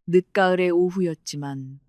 늦가을의 오후였지만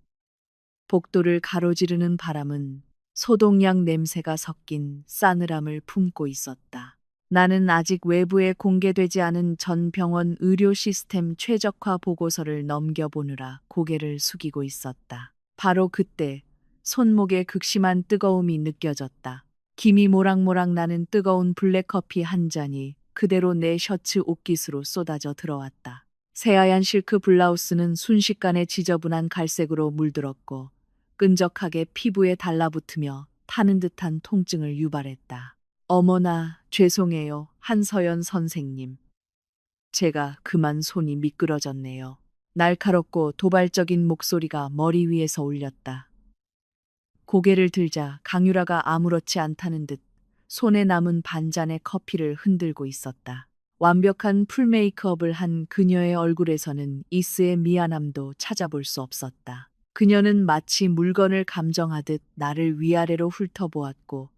복도를 가로지르는 바람은 소독약 냄새가 섞인 싸늘함을 품고 있었다. 나는 아직 외부에 공개되지 않은 전 병원 의료 시스템 최적화 보고서를 넘겨보느라 고개를 숙이고 있었다. 바로 그때 손목에 극심한 뜨거움이 느껴졌다. 김이 모락모락 나는 뜨거운 블랙커피 한 잔이 그대로 내 셔츠 옷깃으로 쏟아져 들어왔다. 새하얀 실크 블라우스는 순식간에 지저분한 갈색으로 물들었고 끈적하게 피부에 달라붙으며 타는 듯한 통증을 유발했다. 어머나, 죄송해요, 한서연 선생님. 제가 그만 손이 미끄러졌네요. 날카롭고 도발적인 목소리가 머리 위에서 울렸다. 고개를 들자 강유라가 아무렇지 않다는 듯 손에 남은 반잔의 커피를 흔들고 있었다. 완벽한 풀 메이크업을 한 그녀의 얼굴에서는 이스의 미안함도 찾아볼 수 없었다. 그녀는 마치 물건을 감정하듯 나를 위아래로 훑어보았고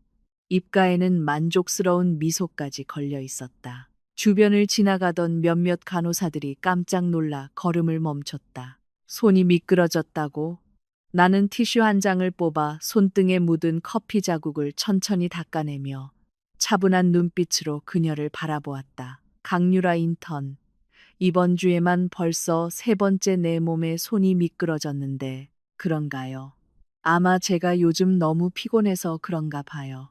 입가에는 만족스러운 미소까지 걸려 있었다. 주변을 지나가던 몇몇 간호사들이 깜짝 놀라 걸음을 멈췄다. 손이 미끄러졌다고? 나는 티슈 한 장을 뽑아 손등에 묻은 커피 자국을 천천히 닦아내며 차분한 눈빛으로 그녀를 바라보았다. 강유라 인턴, 이번 주에만 벌써 세 번째 내 몸에 손이 미끄러졌는데 그런가요? 아마 제가 요즘 너무 피곤해서 그런가 봐요.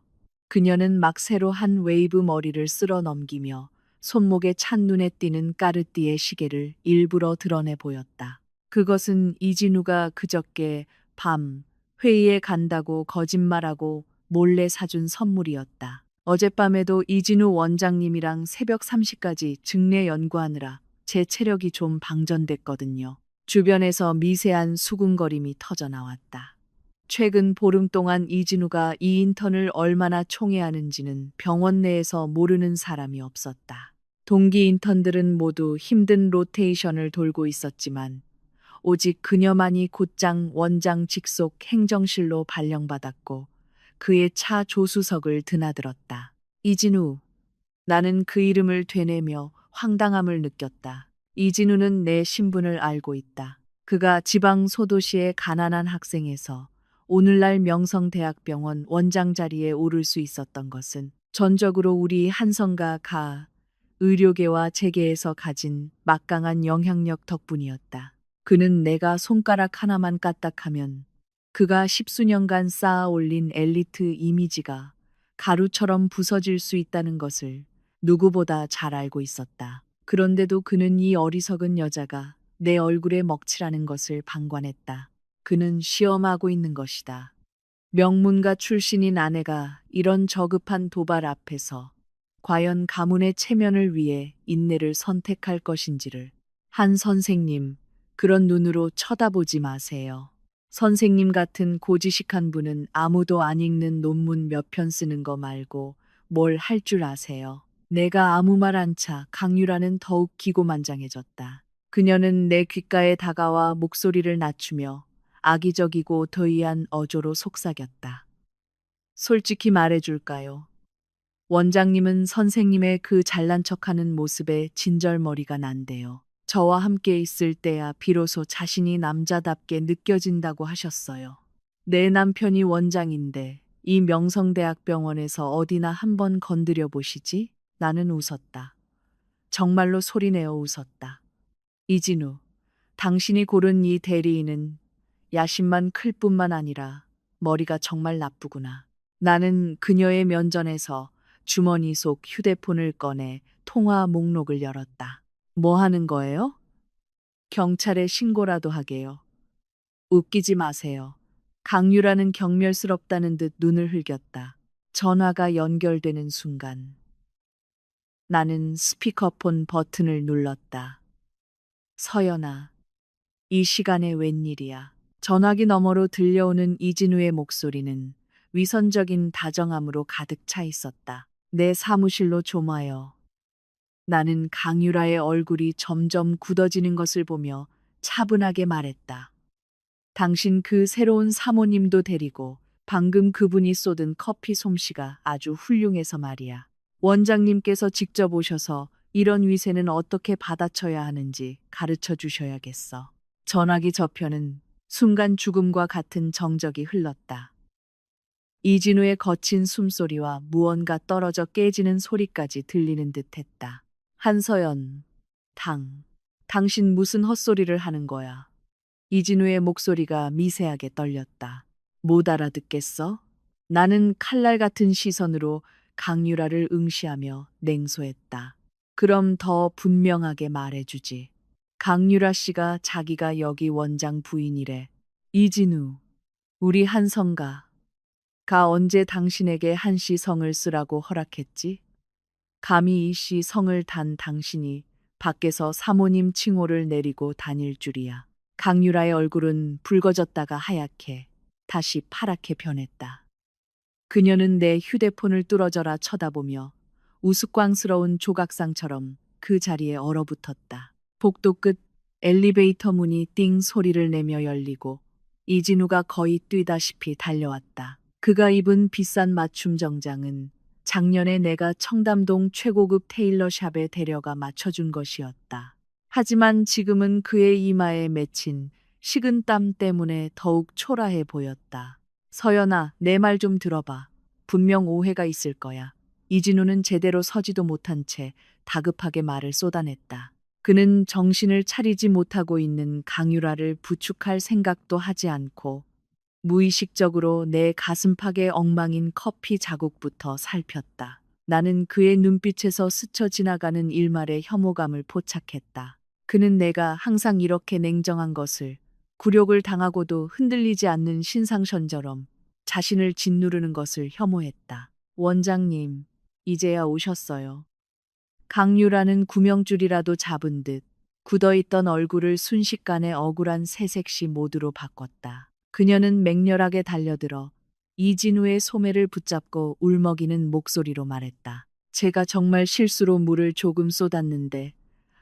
그녀는 막 새로 한 웨이브 머리를 쓸어 넘기며 손목에 찬눈에 띄는 까르띠에 시계를 일부러 드러내 보였다. 그것은 이진우가 그저께 밤 회의에 간다고 거짓말하고 몰래 사준 선물이었다. 어젯밤에도 이진우 원장님이랑 새벽 3시까지 증례 연구하느라 제 체력이 좀 방전됐거든요. 주변에서 미세한 수군거림이 터져 나왔다. 최근 보름 동안 이진우가 이 인턴을 얼마나 총애하는지는 병원 내에서 모르는 사람이 없었다. 동기 인턴들은 모두 힘든 로테이션을 돌고 있었지만 오직 그녀만이 곧장 원장 직속 행정실로 발령받았고 그의 차 조수석을 드나들었다. 이진우. 나는 그 이름을 되뇌며 황당함을 느꼈다. 이진우는 내 신분을 알고 있다. 그가 지방 소도시의 가난한 학생에서 오늘날 명성대학병원 원장 자리에 오를 수 있었던 것은 전적으로 우리 한성과 가 의료계와 재계에서 가진 막강한 영향력 덕분이었다. 그는 내가 손가락 하나만 까딱하면 그가 십수년간 쌓아 올린 엘리트 이미지가 가루처럼 부서질 수 있다는 것을 누구보다 잘 알고 있었다. 그런데도 그는 이 어리석은 여자가 내 얼굴에 먹칠하는 것을 방관했다. 그는 시험하고 있는 것이다. 명문가 출신인 아내가 이런 저급한 도발 앞에서 과연 가문의 체면을 위해 인내를 선택할 것인지를. 한 선생님, 그런 눈으로 쳐다보지 마세요. 선생님 같은 고지식한 분은 아무도 안 읽는 논문 몇 편 쓰는 거 말고 뭘 할 줄 아세요. 내가 아무 말 안 차 강유라는 더욱 기고만장해졌다. 그녀는 내 귓가에 다가와 목소리를 낮추며 악의적이고 더이한 어조로 속삭였다. 솔직히 말해줄까요? 원장님은 선생님의 그 잘난 척하는 모습에 진절머리가 난대요. 저와 함께 있을 때야 비로소 자신이 남자답게 느껴진다고 하셨어요. 내 남편이 원장인데 이 명성대학병원에서 어디나 한번 건드려 보시지? 나는 웃었다. 정말로 소리내어 웃었다. 이진우, 당신이 고른 이 대리인은 야심만 클 뿐만 아니라 머리가 정말 나쁘구나. 나는 그녀의 면전에서 주머니 속 휴대폰을 꺼내 통화 목록을 열었다. 뭐 하는 거예요? 경찰에 신고라도 하게요. 웃기지 마세요. 강유라는 경멸스럽다는 듯 눈을 흘겼다. 전화가 연결되는 순간 나는 스피커폰 버튼을 눌렀다. 서연아, 이 시간에 웬일이야? 전화기 너머로 들려오는 이진우의 목소리는 위선적인 다정함으로 가득 차 있었다. 내 사무실로 좀 와요. 나는 강유라의 얼굴이 점점 굳어지는 것을 보며 차분하게 말했다. 당신 그 새로운 사모님도 데리고 방금 그분이 쏟은 커피 솜씨가 아주 훌륭해서 말이야. 원장님께서 직접 오셔서 이런 위세는 어떻게 받아쳐야 하는지 가르쳐 주셔야겠어. 전화기 저편은 순간 죽음과 같은 정적이 흘렀다. 이진우의 거친 숨소리와 무언가 떨어져 깨지는 소리까지 들리는 듯했다. 한서연, 당신 무슨 헛소리를 하는 거야? 이진우의 목소리가 미세하게 떨렸다. 못 알아듣겠어? 나는 칼날 같은 시선으로 강유라를 응시하며 냉소했다. 그럼 더 분명하게 말해주지. 강유라 씨가 자기가 여기 원장 부인이래. 이진우, 우리 한성가가 언제 당신에게 한씨 성을 쓰라고 허락했지? 감히 이씨 성을 단 당신이 밖에서 사모님 칭호를 내리고 다닐 줄이야. 강유라의 얼굴은 붉어졌다가 하얗게 다시 파랗게 변했다. 그녀는 내 휴대폰을 뚫어져라 쳐다보며 우스꽝스러운 조각상처럼 그 자리에 얼어붙었다. 복도 끝 엘리베이터 문이 띵 소리를 내며 열리고 이진우가 거의 뛰다시피 달려왔다. 그가 입은 비싼 맞춤 정장은 작년에 내가 청담동 최고급 테일러샵에 데려가 맞춰준 것이었다. 하지만 지금은 그의 이마에 맺힌 식은 땀 때문에 더욱 초라해 보였다. 서연아, 내 말 좀 들어봐. 분명 오해가 있을 거야. 이진우는 제대로 서지도 못한 채 다급하게 말을 쏟아냈다. 그는 정신을 차리지 못하고 있는 강유라를 부축할 생각도 하지 않고 무의식적으로 내 가슴팍에 엉망인 커피 자국부터 살폈다. 나는 그의 눈빛에서 스쳐 지나가는 일말의 혐오감을 포착했다. 그는 내가 항상 이렇게 냉정한 것을 굴욕을 당하고도 흔들리지 않는 신상션처럼 자신을 짓누르는 것을 혐오했다. 원장님, 이제야 오셨어요. 강유라는 구명줄이라도 잡은 듯 굳어있던 얼굴을 순식간에 억울한 새색시 모드로 바꿨다. 그녀는 맹렬하게 달려들어 이진우의 소매를 붙잡고 울먹이는 목소리로 말했다. 제가 정말 실수로 물을 조금 쏟았는데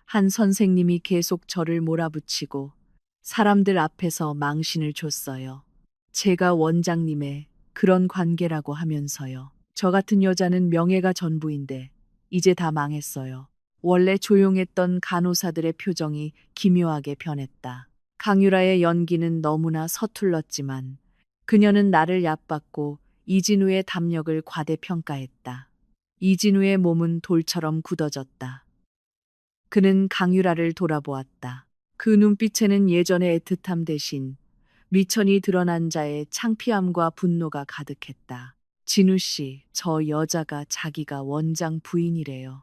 한 선생님이 계속 저를 몰아붙이고 사람들 앞에서 망신을 줬어요. 제가 원장님의 그런 관계라고 하면서요. 저 같은 여자는 명예가 전부인데 이제 다 망했어요. 원래 조용했던 간호사들의 표정이 기묘하게 변했다. 강유라의 연기는 너무나 서툴렀지만 그녀는 나를 얕봤고 이진우의 담력을 과대평가했다. 이진우의 몸은 돌처럼 굳어졌다. 그는 강유라를 돌아보았다. 그 눈빛에는 예전의 애틋함 대신 미천이 드러난 자의 창피함과 분노가 가득했다. 진우 씨, 저 여자가 자기가 원장 부인이래요.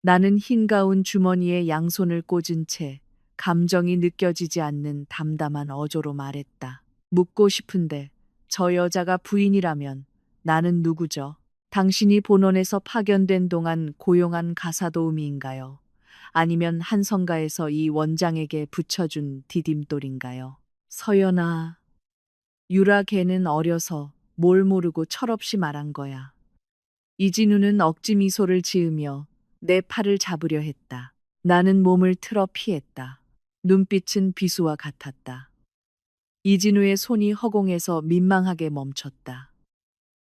나는 흰가운 주머니에 양손을 꽂은 채 감정이 느껴지지 않는 담담한 어조로 말했다. 묻고 싶은데 저 여자가 부인이라면 나는 누구죠? 당신이 본원에서 파견된 동안 고용한 가사도우미인가요? 아니면 한성가에서 이 원장에게 붙여준 디딤돌인가요? 서연아, 유라 걔는 어려서 뭘 모르고 철없이 말한 거야. 이진우는 억지 미소를 지으며 내 팔을 잡으려 했다. 나는 몸을 틀어 피했다. 눈빛은 비수와 같았다. 이진우의 손이 허공에서 민망하게 멈췄다.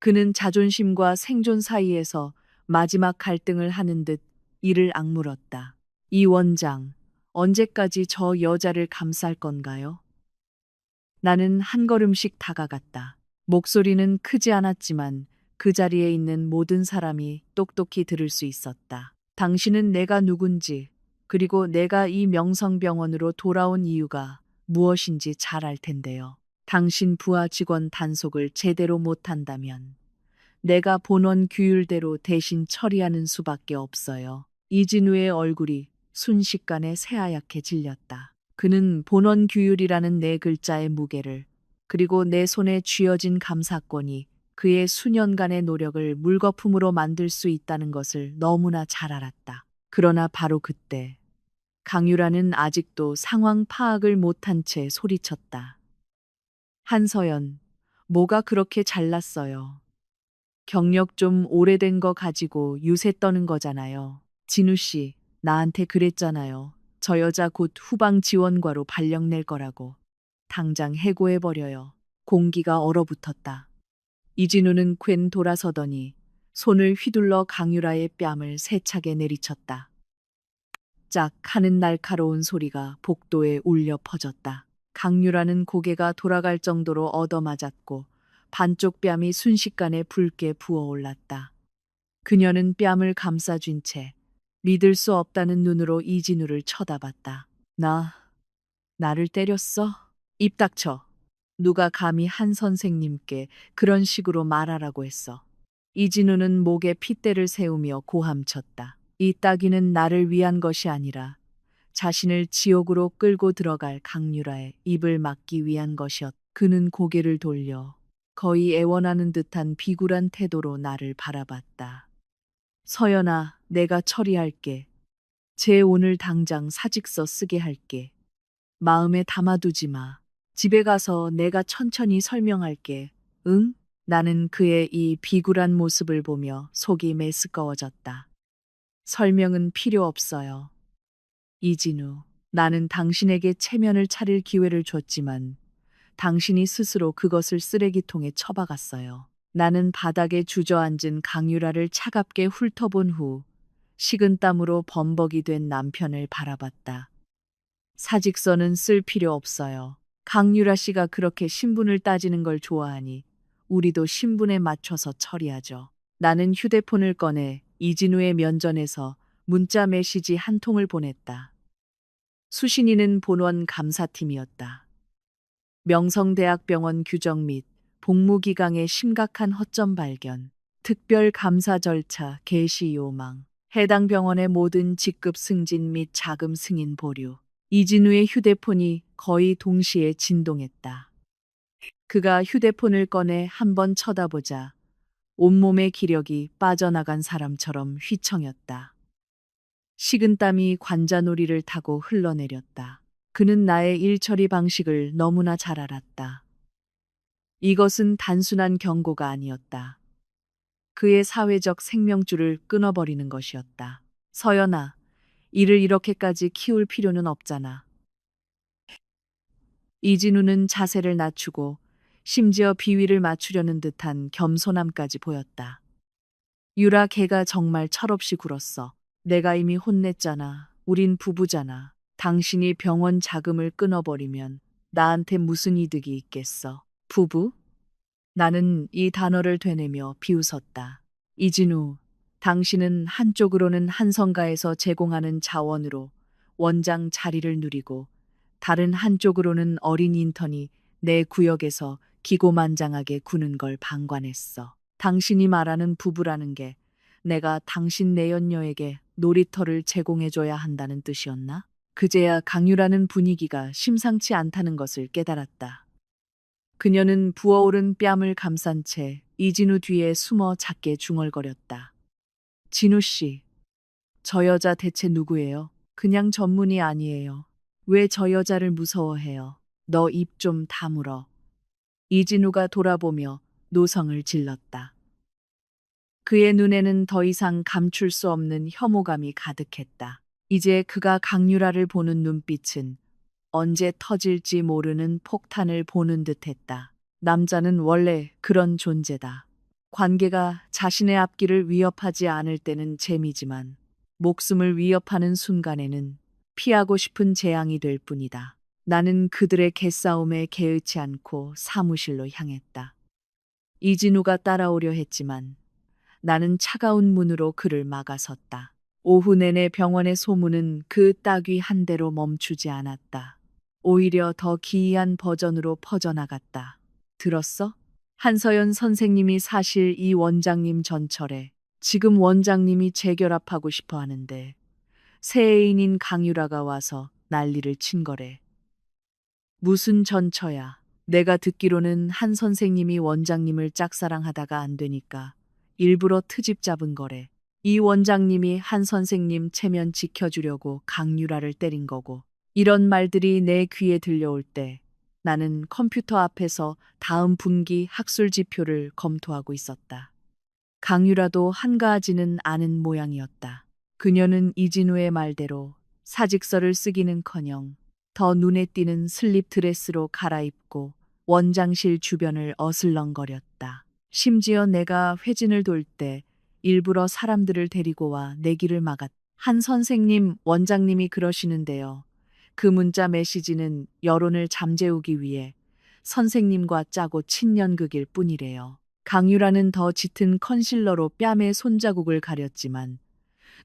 그는 자존심과 생존 사이에서 마지막 갈등을 하는 듯 이를 악물었다. 이 원장, 언제까지 저 여자를 감쌀 건가요? 나는 한 걸음씩 다가갔다. 목소리는 크지 않았지만 그 자리에 있는 모든 사람이 똑똑히 들을 수 있었다. 당신은 내가 누군지, 그리고 내가 이 명성병원으로 돌아온 이유가 무엇인지 잘 알 텐데요. 당신 부하 직원 단속을 제대로 못한다면 내가 본원 규율대로 대신 처리하는 수밖에 없어요. 이진우의 얼굴이 순식간에 새하얗게 질렸다. 그는 본원 규율이라는 네 글자의 무게를, 그리고 내 손에 쥐어진 감사권이 그의 수년간의 노력을 물거품으로 만들 수 있다는 것을 너무나 잘 알았다. 그러나 바로 그때 강유라는 아직도 상황 파악을 못한 채 소리쳤다. 한서연, 뭐가 그렇게 잘났어요? 경력 좀 오래된 거 가지고 유세 떠는 거잖아요. 진우 씨, 나한테 그랬잖아요. 저 여자 곧 후방 지원과로 발령 낼 거라고. 당장 해고해버려요. 공기가 얼어붙었다. 이진우는 괜 돌아서더니 손을 휘둘러 강유라의 뺨을 세차게 내리쳤다. 짝 하는 날카로운 소리가 복도에 울려 퍼졌다. 강유라는 고개가 돌아갈 정도로 얻어맞았고 반쪽 뺨이 순식간에 붉게 부어올랐다. 그녀는 뺨을 감싸쥔 채 믿을 수 없다는 눈으로 이진우를 쳐다봤다. 나를 때렸어? 입 닥쳐. 누가 감히 한 선생님께 그런 식으로 말하라고 했어. 이진우는 목에 핏대를 세우며 고함쳤다. 이 따귀는 나를 위한 것이 아니라 자신을 지옥으로 끌고 들어갈 강유라의 입을 막기 위한 것이었다. 그는 고개를 돌려 거의 애원하는 듯한 비굴한 태도로 나를 바라봤다. 서연아, 내가 처리할게. 쟤 오늘 당장 사직서 쓰게 할게. 마음에 담아두지 마. 집에 가서 내가 천천히 설명할게. 응? 나는 그의 이 비굴한 모습을 보며 속이 메스꺼워졌다. 설명은 필요 없어요. 이진우, 나는 당신에게 체면을 차릴 기회를 줬지만 당신이 스스로 그것을 쓰레기통에 처박았어요. 나는 바닥에 주저앉은 강유라를 차갑게 훑어본 후 식은땀으로 범벅이 된 남편을 바라봤다. 사직서는 쓸 필요 없어요. 강유라 씨가 그렇게 신분을 따지는 걸 좋아하니 우리도 신분에 맞춰서 처리하죠. 나는 휴대폰을 꺼내 이진우의 면전에서 문자 메시지 한 통을 보냈다. 수신이는 본원 감사팀이었다. 명성대학병원 규정 및 복무기강의 심각한 허점 발견, 특별 감사 절차 개시 요망, 해당 병원의 모든 직급 승진 및 자금 승인 보류. 이진우의 휴대폰이 거의 동시에 진동했다. 그가 휴대폰을 꺼내 한번 쳐다보자 온몸의 기력이 빠져나간 사람처럼 휘청였다. 식은땀이 관자놀이를 타고 흘러내렸다. 그는 나의 일처리 방식을 너무나 잘 알았다. 이것은 단순한 경고가 아니었다. 그의 사회적 생명줄을 끊어버리는 것이었다. 서연아, 이를 이렇게까지 키울 필요는 없잖아. 이진우는 자세를 낮추고 심지어 비위를 맞추려는 듯한 겸손함까지 보였다. 유라, 걔가 정말 철없이 굴었어. 내가 이미 혼냈잖아. 우린 부부잖아. 당신이 병원 자금을 끊어버리면 나한테 무슨 이득이 있겠어. 부부? 나는 이 단어를 되뇌며 비웃었다. 이진우, 당신은 한쪽으로는 한성가에서 제공하는 자원으로 원장 자리를 누리고 다른 한쪽으로는 어린 인턴이 내 구역에서 기고만장하게 구는 걸 방관했어. 당신이 말하는 부부라는 게 내가 당신 내연녀에게 놀이터를 제공해줘야 한다는 뜻이었나? 그제야 강유라는 분위기가 심상치 않다는 것을 깨달았다. 그녀는 부어오른 뺨을 감싼 채 이진우 뒤에 숨어 작게 중얼거렸다. 진우 씨, 저 여자 대체 누구예요? 그냥 전문의 아니에요. 왜 저 여자를 무서워해요? 너 입 좀 다물어. 이진우가 돌아보며 노성을 질렀다. 그의 눈에는 더 이상 감출 수 없는 혐오감이 가득했다. 이제 그가 강유라를 보는 눈빛은 언제 터질지 모르는 폭탄을 보는 듯했다. 남자는 원래 그런 존재다. 관계가 자신의 앞길을 위협하지 않을 때는 재미지만 목숨을 위협하는 순간에는 피하고 싶은 재앙이 될 뿐이다. 나는 그들의 개싸움에 개의치 않고 사무실로 향했다. 이진우가 따라오려 했지만 나는 차가운 문으로 그를 막아섰다. 오후 내내 병원의 소문은 그 따귀 한 대로 멈추지 않았다. 오히려 더 기이한 버전으로 퍼져나갔다. 들었어? 한서연 선생님이 사실 이 원장님 전철에 지금 원장님이 재결합하고 싶어 하는데 새 애인인 강유라가 와서 난리를 친 거래. 무슨 전처야. 내가 듣기로는 한 선생님이 원장님을 짝사랑하다가 안 되니까 일부러 트집 잡은 거래. 이 원장님이 한 선생님 체면 지켜주려고 강유라를 때린 거고. 이런 말들이 내 귀에 들려올 때 나는 컴퓨터 앞에서 다음 분기 학술 지표를 검토하고 있었다. 강유라도 한가하지는 않은 모양이었다. 그녀는 이진우의 말대로 사직서를 쓰기는커녕 더 눈에 띄는 슬립 드레스로 갈아입고 원장실 주변을 어슬렁거렸다. 심지어 내가 회진을 돌 때 일부러 사람들을 데리고 와 내 길을 막았다. 한 선생님, 원장님이 그러시는데요. 그 문자 메시지는 여론을 잠재우기 위해 선생님과 짜고 친년극일 뿐이래요. 강유라는 더 짙은 컨실러로 뺨에 손자국을 가렸지만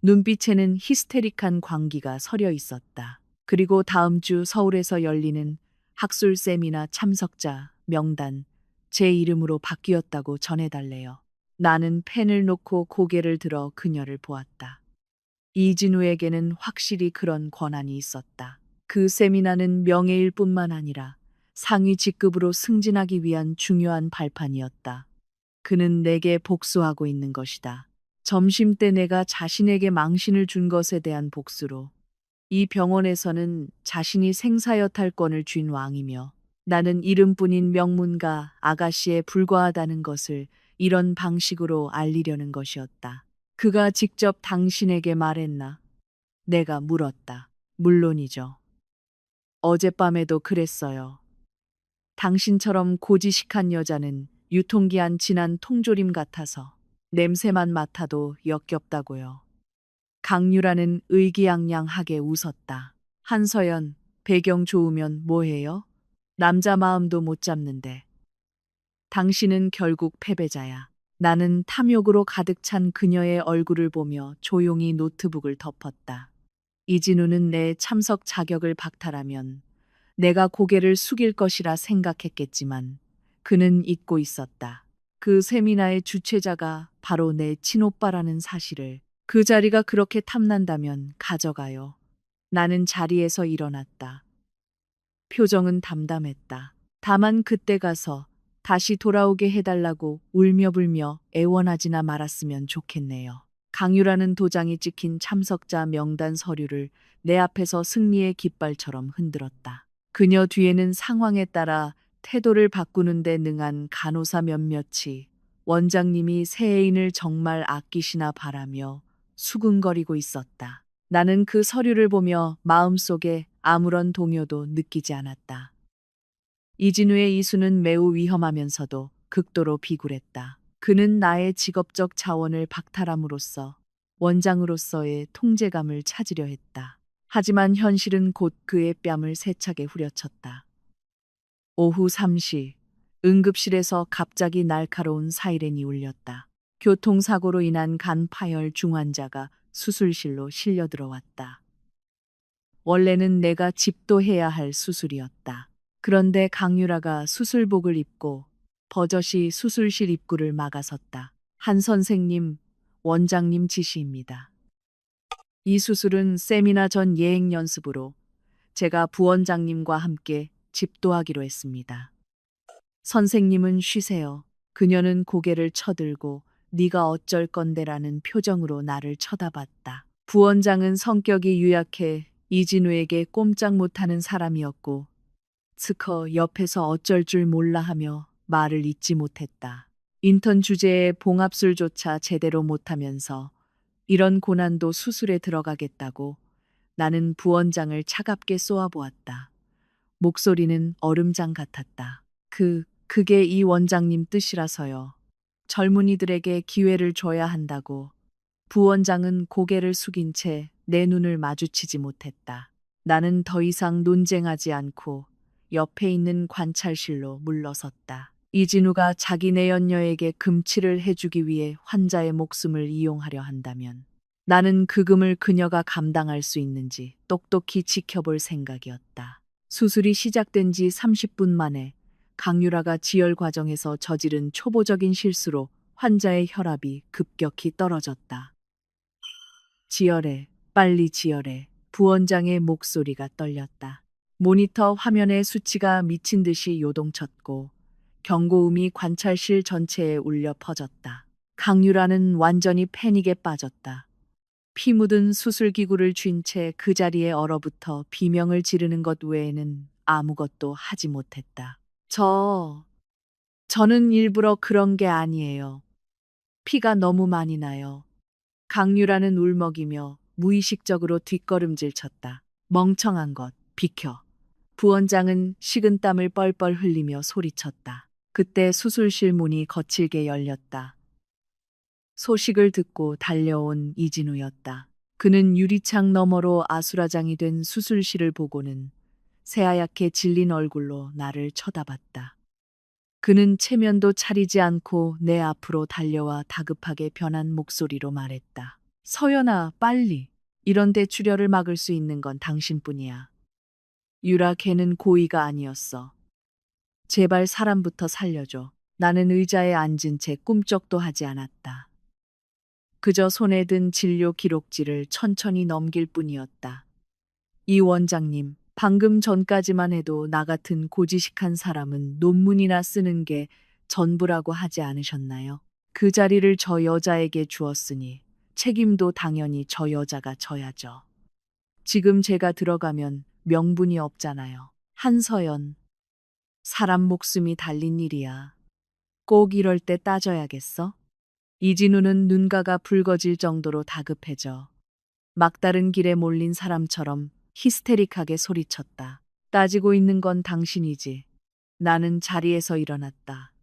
눈빛에는 히스테릭한 광기가 서려 있었다. 그리고 다음 주 서울에서 열리는 학술 세미나 참석자 명단 제 이름으로 바뀌었다고 전해달래요. 나는 펜을 놓고 고개를 들어 그녀를 보았다. 이진우에게는 확실히 그런 권한이 있었다. 그 세미나는 명예일 뿐만 아니라 상위 직급으로 승진하기 위한 중요한 발판이었다. 그는 내게 복수하고 있는 것이다. 점심때 내가 자신에게 망신을 준 것에 대한 복수로 이 병원에서는 자신이 생사여탈권을 쥔 왕이며 나는 이름뿐인 명문가 아가씨에 불과하다는 것을 이런 방식으로 알리려는 것이었다. 그가 직접 당신에게 말했나? 내가 물었다. 물론이죠. 어젯밤에도 그랬어요. 당신처럼 고지식한 여자는 유통기한 지난 통조림 같아서 냄새만 맡아도 역겹다고요. 강유라는 의기양양하게 웃었다. 한서연, 배경 좋으면 뭐해요? 남자 마음도 못 잡는데. 당신은 결국 패배자야. 나는 탐욕으로 가득 찬 그녀의 얼굴을 보며 조용히 노트북을 덮었다. 이진우는 내 참석 자격을 박탈하면 내가 고개를 숙일 것이라 생각했겠지만 그는 잊고 있었다. 그 세미나의 주최자가 바로 내 친오빠라는 사실을. 그 자리가 그렇게 탐난다면 가져가요. 나는 자리에서 일어났다. 표정은 담담했다. 다만 그때 가서 다시 돌아오게 해달라고 울며불며 애원하지나 말았으면 좋겠네요. 강유라는 도장이 찍힌 참석자 명단 서류를 내 앞에서 승리의 깃발처럼 흔들었다. 그녀 뒤에는 상황에 따라 태도를 바꾸는 데 능한 간호사 몇몇이 원장님이 새 애인을 정말 아끼시나 바라며 수근거리고 있었다. 나는 그 서류를 보며 마음속에 아무런 동요도 느끼지 않았다. 이진우의 이수는 매우 위험하면서도 극도로 비굴했다. 그는 나의 직업적 자원을 박탈함으로써 원장으로서의 통제감을 찾으려 했다. 하지만 현실은 곧 그의 뺨을 세차게 후려쳤다. 오후 3시, 응급실에서 갑자기 날카로운 사이렌이 울렸다. 교통사고로 인한 간 파열 중환자가 수술실로 실려 들어왔다. 원래는 내가 집도해야 할 수술이었다. 그런데 강유라가 수술복을 입고 버젓이 수술실 입구를 막아섰다. 한 선생님, 원장님 지시입니다. 이 수술은 세미나 전 예행 연습으로 제가 부원장님과 함께 집도하기로 했습니다. 선생님은 쉬세요. 그녀는 고개를 쳐들고 네가 어쩔 건데라는 표정으로 나를 쳐다봤다. 부원장은 성격이 유약해 이진우에게 꼼짝 못하는 사람이었고 스커 옆에서 어쩔 줄 몰라 하며 말을 잇지 못했다. 인턴 주제에 봉합술조차 제대로 못하면서 이런 고난도 수술에 들어가겠다고 나는 부원장을 차갑게 쏘아보았다. 목소리는 얼음장 같았다. 그게 이 원장님 뜻이라서요. 젊은이들에게 기회를 줘야 한다고. 부원장은 고개를 숙인 채 내 눈을 마주치지 못했다. 나는 더 이상 논쟁하지 않고 옆에 있는 관찰실로 물러섰다. 이진우가 자기 내연녀에게 금치를 해주기 위해 환자의 목숨을 이용하려 한다면 나는 그 금을 그녀가 감당할 수 있는지 똑똑히 지켜볼 생각이었다. 수술이 시작된 지 30분 만에 강유라가 지혈 과정에서 저지른 초보적인 실수로 환자의 혈압이 급격히 떨어졌다. 지혈해, 빨리 지혈해. 부원장의 목소리가 떨렸다. 모니터 화면에 수치가 미친 듯이 요동쳤고 경고음이 관찰실 전체에 울려 퍼졌다. 강유라는 완전히 패닉에 빠졌다. 피 묻은 수술기구를 쥔 채 그 자리에 얼어붙어 비명을 지르는 것 외에는 아무것도 하지 못했다. 저는 일부러 그런 게 아니에요. 피가 너무 많이 나요. 강유라는 울먹이며 무의식적으로 뒷걸음질 쳤다. 멍청한 것, 비켜. 부원장은 식은땀을 뻘뻘 흘리며 소리쳤다. 그때 수술실 문이 거칠게 열렸다. 소식을 듣고 달려온 이진우였다. 그는 유리창 너머로 아수라장이 된 수술실을 보고는 새하얗게 질린 얼굴로 나를 쳐다봤다. 그는 체면도 차리지 않고 내 앞으로 달려와 다급하게 변한 목소리로 말했다. 서연아, 빨리. 이런 대출혈을 막을 수 있는 건 당신뿐이야. 유라, 걔는 고의가 아니었어. 제발 사람부터 살려줘. 나는 의자에 앉은 채 꿈쩍도 하지 않았다. 그저 손에 든 진료 기록지를 천천히 넘길 뿐이었다. 이 원장님, 방금 전까지만 해도 나 같은 고지식한 사람은 논문이나 쓰는 게 전부라고 하지 않으셨나요? 그 자리를 저 여자에게 주었으니 책임도 당연히 저 여자가 져야죠. 지금 제가 들어가면 명분이 없잖아요. 한서연, 사람 목숨이 달린 일이야. 꼭 이럴 때 따져야겠어? 이진우는 눈가가 붉어질 정도로 다급해져 막다른 길에 몰린 사람처럼 히스테릭하게 소리쳤다. 따지고 있는 건 당신이지. 나는 자리에서 일어났다.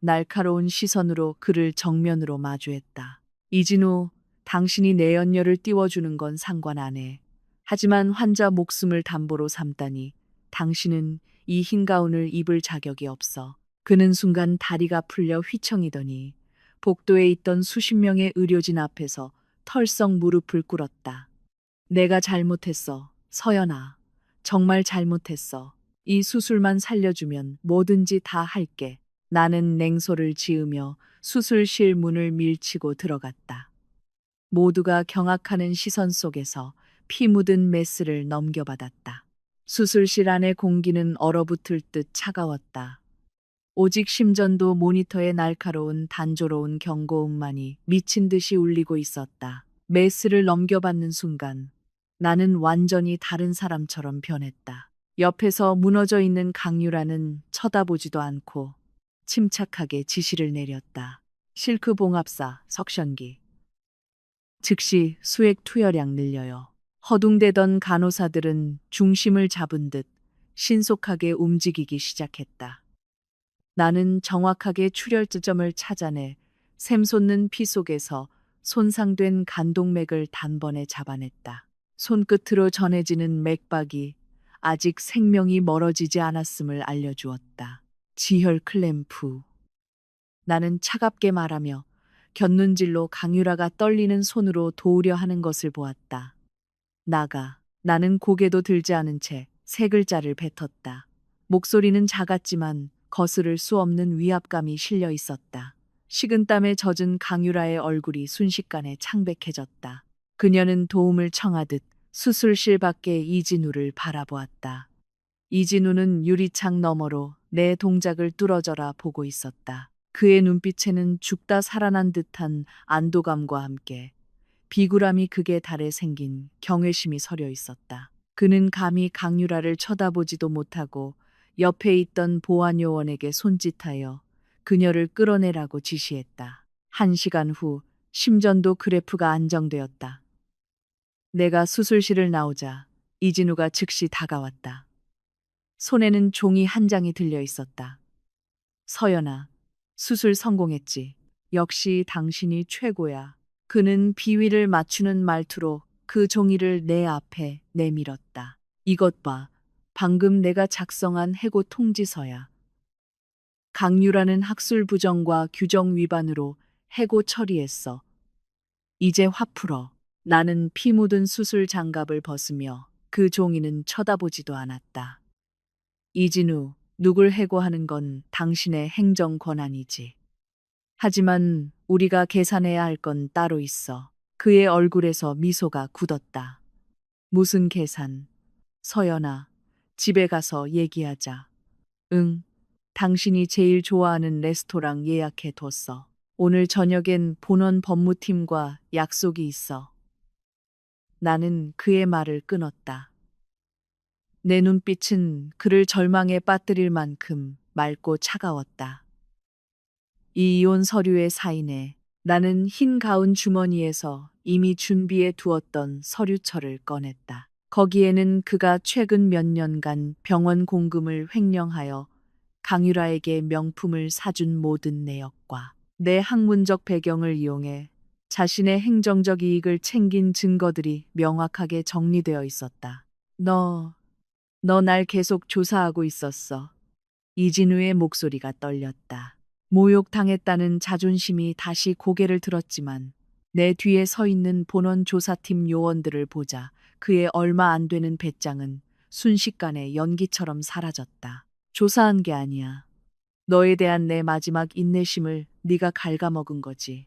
날카로운 시선으로 그를 정면으로 마주했다. 이진우, 당신이 내 연녀를 띄워주는 건 상관 안 해. 하지만 환자 목숨을 담보로 삼다니 당신은 이 흰 가운을 입을 자격이 없어. 그는 순간 다리가 풀려 휘청이더니 복도에 있던 수십 명의 의료진 앞에서 털썩 무릎을 꿇었다. 내가 잘못했어. 서연아. 정말 잘못했어. 이 수술만 살려주면 뭐든지 다 할게. 나는 냉소를 지으며 수술실 문을 밀치고 들어갔다. 모두가 경악하는 시선 속에서 피 묻은 메스를 넘겨받았다. 수술실 안의 공기는 얼어붙을 듯 차가웠다. 오직 심전도 모니터의 날카로운 단조로운 경고음만이 미친 듯이 울리고 있었다. 메스를 넘겨받는 순간 나는 완전히 다른 사람처럼 변했다. 옆에서 무너져 있는 강유라는 쳐다보지도 않고 침착하게 지시를 내렸다. 실크 봉합사, 석션기. 즉시 수액 투여량 늘려요. 허둥대던 간호사들은 중심을 잡은 듯 신속하게 움직이기 시작했다. 나는 정확하게 출혈 지점을 찾아내 샘솟는 피 속에서 손상된 간동맥을 단번에 잡아냈다. 손끝으로 전해지는 맥박이 아직 생명이 멀어지지 않았음을 알려주었다. 지혈 클램프. 나는 차갑게 말하며 곁눈질로 강유라가 떨리는 손으로 도우려 하는 것을 보았다. 나가. 나는 고개도 들지 않은 채 세 글자를 뱉었다. 목소리는 작았지만 거스를 수 없는 위압감이 실려 있었다. 식은땀에 젖은 강유라의 얼굴이 순식간에 창백해졌다. 그녀는 도움을 청하듯 수술실 밖에 이진우를 바라보았다. 이진우는 유리창 너머로 내 동작을 뚫어져라 보고 있었다. 그의 눈빛에는 죽다 살아난 듯한 안도감과 함께 비굴함이 극에 달해 생긴 경외심이 서려 있었다. 그는 감히 강유라를 쳐다보지도 못하고 옆에 있던 보안요원에게 손짓하여 그녀를 끌어내라고 지시했다. 1시간 후 심전도 그래프가 안정되었다. 내가 수술실을 나오자 이진우가 즉시 다가왔다. 손에는 종이 한 장이 들려 있었다. 서연아, 수술 성공했지. 역시 당신이 최고야. 그는 비위를 맞추는 말투로 그 종이를 내 앞에 내밀었다. 이것 봐. 방금 내가 작성한 해고 통지서야. 강유라는 학술 부정과 규정 위반으로 해고 처리했어. 이제 화 풀어. 나는 피 묻은 수술 장갑을 벗으며 그 종이는 쳐다보지도 않았다. 이진우, 누굴 해고하는 건 당신의 행정 권한이지. 하지만 우리가 계산해야 할 건 따로 있어. 그의 얼굴에서 미소가 굳었다. 무슨 계산? 서연아, 집에 가서 얘기하자. 응, 당신이 제일 좋아하는 레스토랑 예약해 뒀어. 오늘 저녁엔 본원 법무팀과 약속이 있어. 나는 그의 말을 끊었다. 내 눈빛은 그를 절망에 빠뜨릴 만큼 맑고 차가웠다. 이 이혼 서류의 사인에 나는 흰 가운 주머니에서 이미 준비해 두었던 서류철을 꺼냈다. 거기에는 그가 최근 몇 년간 병원 공금을 횡령하여 강유라에게 명품을 사준 모든 내역과 내 학문적 배경을 이용해 자신의 행정적 이익을 챙긴 증거들이 명확하게 정리되어 있었다. 너 날 계속 조사하고 있었어. 이진우의 목소리가 떨렸다. 모욕당했다는 자존심이 다시 고개를 들었지만 내 뒤에 서 있는 본원 조사팀 요원들을 보자 그의 얼마 안 되는 배짱은 순식간에 연기처럼 사라졌다. 조사한 게 아니야. 너에 대한 내 마지막 인내심을 네가 갉아먹은 거지.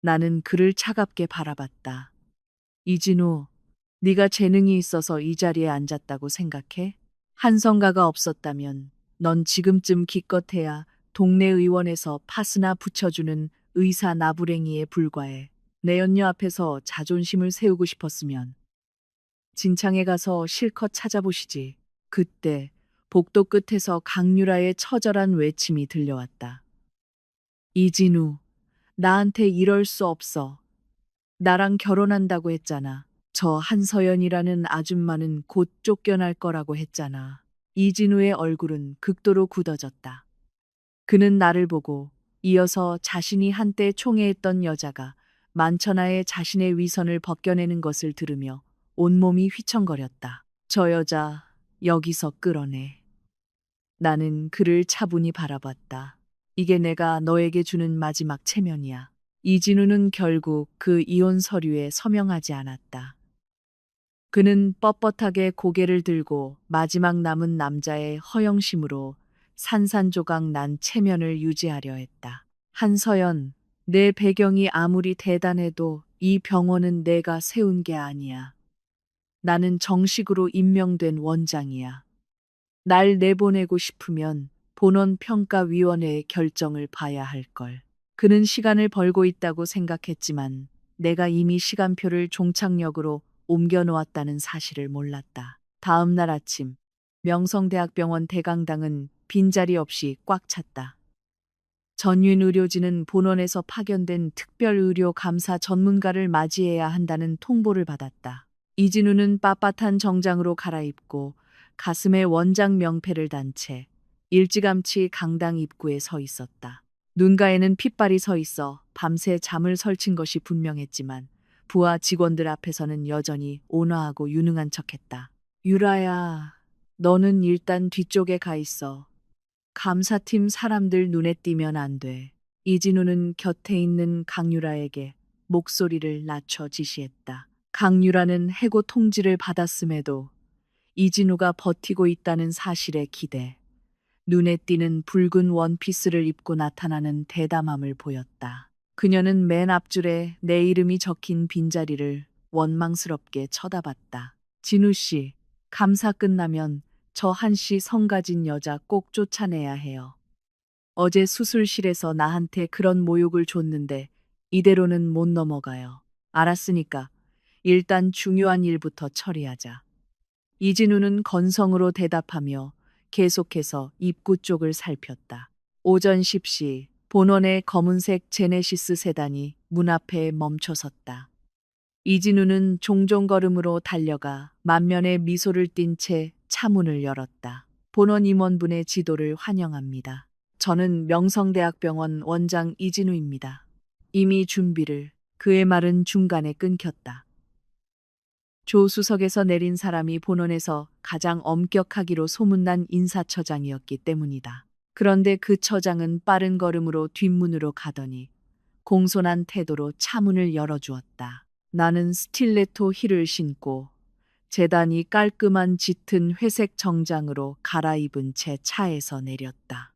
나는 그를 차갑게 바라봤다. 이진우, 네가 재능이 있어서 이 자리에 앉았다고 생각해? 한성가가 없었다면 넌 지금쯤 기껏해야 동네 의원에서 파스나 붙여주는 의사 나부랭이에 불과해. 내 연녀 앞에서 자존심을 세우고 싶었으면 진창에 가서 실컷 찾아보시지. 그때 복도 끝에서 강유라의 처절한 외침이 들려왔다. 이진우, 나한테 이럴 수 없어. 나랑 결혼한다고 했잖아. 저 한서연이라는 아줌마는 곧 쫓겨날 거라고 했잖아. 이진우의 얼굴은 극도로 굳어졌다. 그는 나를 보고 이어서 자신이 한때 총애했던 여자가 만천하에 자신의 위선을 벗겨내는 것을 들으며 온몸이 휘청거렸다. 저 여자 여기서 끌어내. 나는 그를 차분히 바라봤다. 이게 내가 너에게 주는 마지막 체면이야. 이진우는 결국 그 이혼 서류에 서명하지 않았다. 그는 뻣뻣하게 고개를 들고 마지막 남은 남자의 허영심으로 산산조각 난 체면을 유지하려 했다. 한서연, 내 배경이 아무리 대단해도 이 병원은 내가 세운 게 아니야. 나는 정식으로 임명된 원장이야. 날 내보내고 싶으면 본원평가위원회의 결정을 봐야 할 걸. 그는 시간을 벌고 있다고 생각했지만 내가 이미 시간표를 종착역으로 옮겨놓았다는 사실을 몰랐다. 다음 날 아침, 명성대학병원 대강당은 빈자리 없이 꽉 찼다. 전윤 의료진은 본원에서 파견된 특별의료 감사 전문가를 맞이해야 한다는 통보를 받았다. 이진우는 빳빳한 정장으로 갈아입고 가슴에 원장 명패를 단 채 일찌감치 강당 입구에 서 있었다. 눈가에는 핏발이 서 있어 밤새 잠을 설친 것이 분명했지만 부하 직원들 앞에서는 여전히 온화하고 유능한 척했다. 유라야, 너는 일단 뒤쪽에 가 있어. 감사팀 사람들 눈에 띄면 안 돼. 이진우는 곁에 있는 강유라에게 목소리를 낮춰 지시했다. 강유라는 해고 통지를 받았음에도 이진우가 버티고 있다는 사실에 기대. 눈에 띄는 붉은 원피스를 입고 나타나는 대담함을 보였다. 그녀는 맨 앞줄에 내 이름이 적힌 빈자리를 원망스럽게 쳐다봤다. 진우 씨, 감사 끝나면 저 한씨 성가진 여자 꼭 쫓아내야 해요. 어제 수술실에서 나한테 그런 모욕을 줬는데 이대로는 못 넘어가요. 알았으니까 일단 중요한 일부터 처리하자. 이진우는 건성으로 대답하며 계속해서 입구 쪽을 살폈다. 오전 10시 본원의 검은색 제네시스 세단이 문 앞에 멈춰섰다. 이진우는 종종 걸음으로 달려가 만면에 미소를 띤 채 차문을 열었다. 본원 임원분의 지도를 환영합니다. 저는 명성대학병원 원장 이진우입니다. 이미 준비를. 그의 말은 중간에 끊겼다. 조수석에서 내린 사람이 본원에서 가장 엄격하기로 소문난 인사처장이었기 때문이다. 그런데 그 처장은 빠른 걸음으로 뒷문으로 가더니 공손한 태도로 차문을 열어주었다. 나는 스틸레토 힐을 신고 재단이 깔끔한 짙은 회색 정장으로 갈아입은 채 차에서 내렸다.